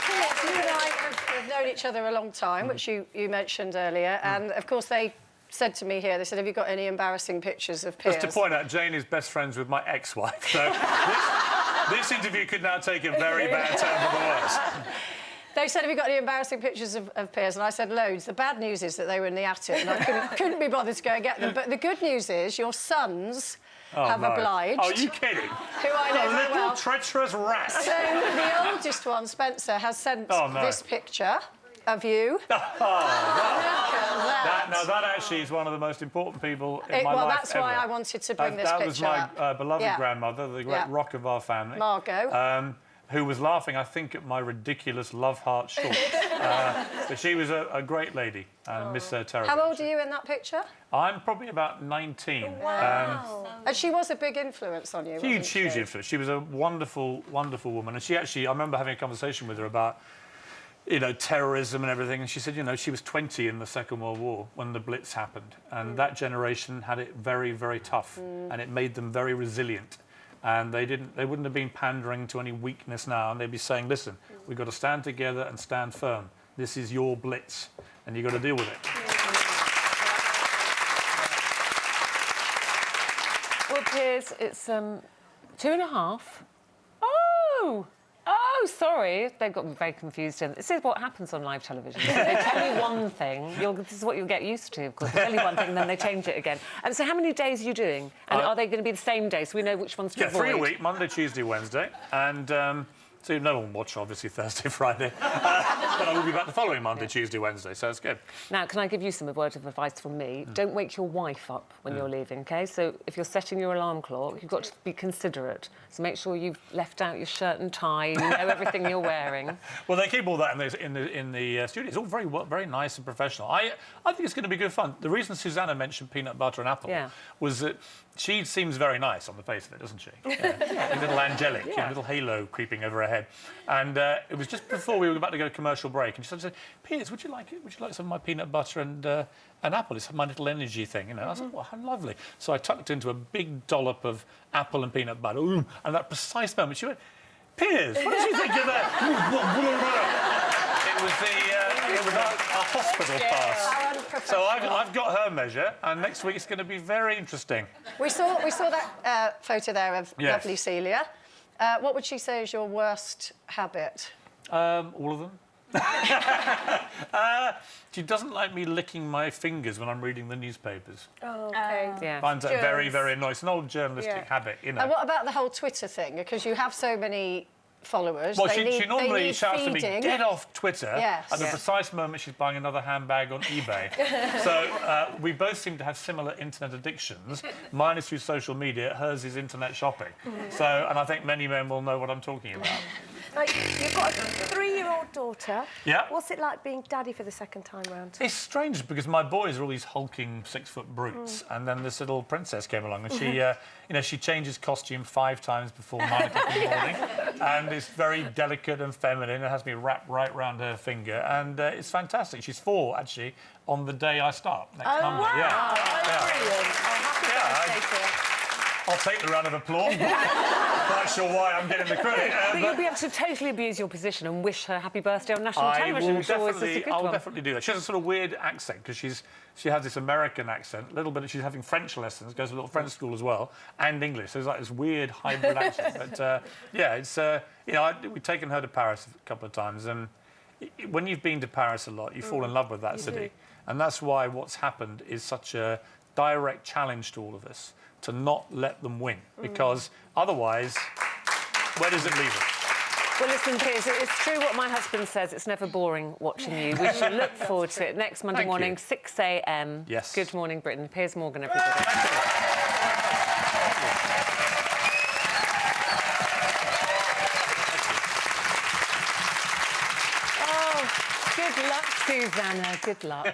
Piers, you and I have known each other a long time, which you mentioned earlier, and of course they said to me here, they said, have you got any embarrassing pictures of Piers? Just to point out, Jane is best friends with my ex-wife, so this interview could now take a very bad turn for the worse. They said, have you got any embarrassing pictures of Piers? And I said, loads. The bad news is that they were in the attic and I couldn't be bothered to go and get them. But the good news is your sons have obliged. Oh, are you kidding? Who I know very well. Treacherous rat. So the oldest one, Spencer, has sent this picture of you. That actually is one of the most important people in my life. Well, that's why I wanted to bring this picture up. That was my beloved grandmother, the great rock of our family. Margot. Who was laughing, I think, at my ridiculous love heart shorts. But she was a great lady, Miss Terry. How old are you in that picture? I'm probably about 19. Wow. And she was a big influence on you, Huge influence. She was a wonderful, wonderful woman. And she actually, I remember having a conversation with her about, you know, terrorism and everything. And she said, you know, she was 20 in the Second World War when the Blitz happened. And that generation had it very, very tough. And it made them very resilient. And they wouldn't have been pandering to any weakness now, and they'd be saying, listen, we've got to stand together and stand firm. This is your Blitz, and you've got to deal with it. Well, Piers, it's 2.5. Oh, sorry. They've got me very confused. This is what happens on live television. They tell you one thing, this is what you'll get used to, of course. They tell you one thing, and then they change it again. And so how many days are you doing? And are they going to be the same day, so we know which ones to avoid? 3 a week, Monday, Tuesday, Wednesday. And so no one will watch, obviously, Thursday, Friday. But I will be back the following Monday, Tuesday, Wednesday, so it's good. Now, can I give you some word of advice from me? Don't wake your wife up when you're leaving, OK? So if you're setting your alarm clock, you've got to be considerate. So make sure you've left out your shirt and tie, you know everything you're wearing. Well, they keep all that in the studio. It's all very nice and professional. I think it's going to be good fun. The reason Susanna mentioned peanut butter and apple was that she seems very nice on the face of it, doesn't she? A little angelic, a little halo creeping over her head. And it was just before we were about to go to commercial break, and she said, Piers, would you like it? Would you like some of my peanut butter and apple? It's my little energy thing, you know. I said, well, how lovely. So I tucked into a big dollop of apple and peanut butter. Ooh, and at that precise moment, she went, Piers, what did you think of that? It was a hospital pass. So I've got her measure, and next week it's going to be very interesting. We saw that photo there of lovely Celia. What would she say is your worst habit? All of them. She doesn't like me licking my fingers when I'm reading the newspapers. Oh, OK. Finds that very, very annoying. It's an old journalistic habit, you know. And what about the whole Twitter thing? Because you have so many followers. Well, she normally shouts to me, get off Twitter, at the Yes. precise moment she's buying another handbag on eBay. So we both seem to have similar internet addictions. Mine is through social media, hers is internet shopping. So, and I think many men will know what I'm talking about. You've got a 3-year-old daughter. Yeah. What's it like being daddy for the second time round? It's strange because my boys are all these hulking 6-foot brutes, and then this little princess came along, and she, you know, she changes costume 5 times before 9 o'clock in the morning, and it's very delicate and feminine. It has me wrapped right round her finger, and it's fantastic. She's 4 actually on the day I start next Monday. Wow. Brilliant. I'll take the round of applause. Not sure why I'm getting the credit. But you'll be able to totally abuse your position and wish her happy birthday on national television. I'll definitely do that. She has a sort of weird accent because she has this American accent. A little bit. She's having French lessons, goes to a little French school as well, and English. So it's like this weird hybrid accent. But yeah, it's you know, we've taken her to Paris a couple of times, and when you've been to Paris a lot, you fall in love with that city, and that's why what's happened is such a direct challenge to all of us to not let them win, because otherwise, where does it leave us? Well, listen, Piers, it's true what my husband says. It's never boring watching you. We should look forward to it next Monday morning, 6 a.m. Yes. Good morning, Britain. Piers Morgan, everybody. Oh, good luck, Susanna. Good luck.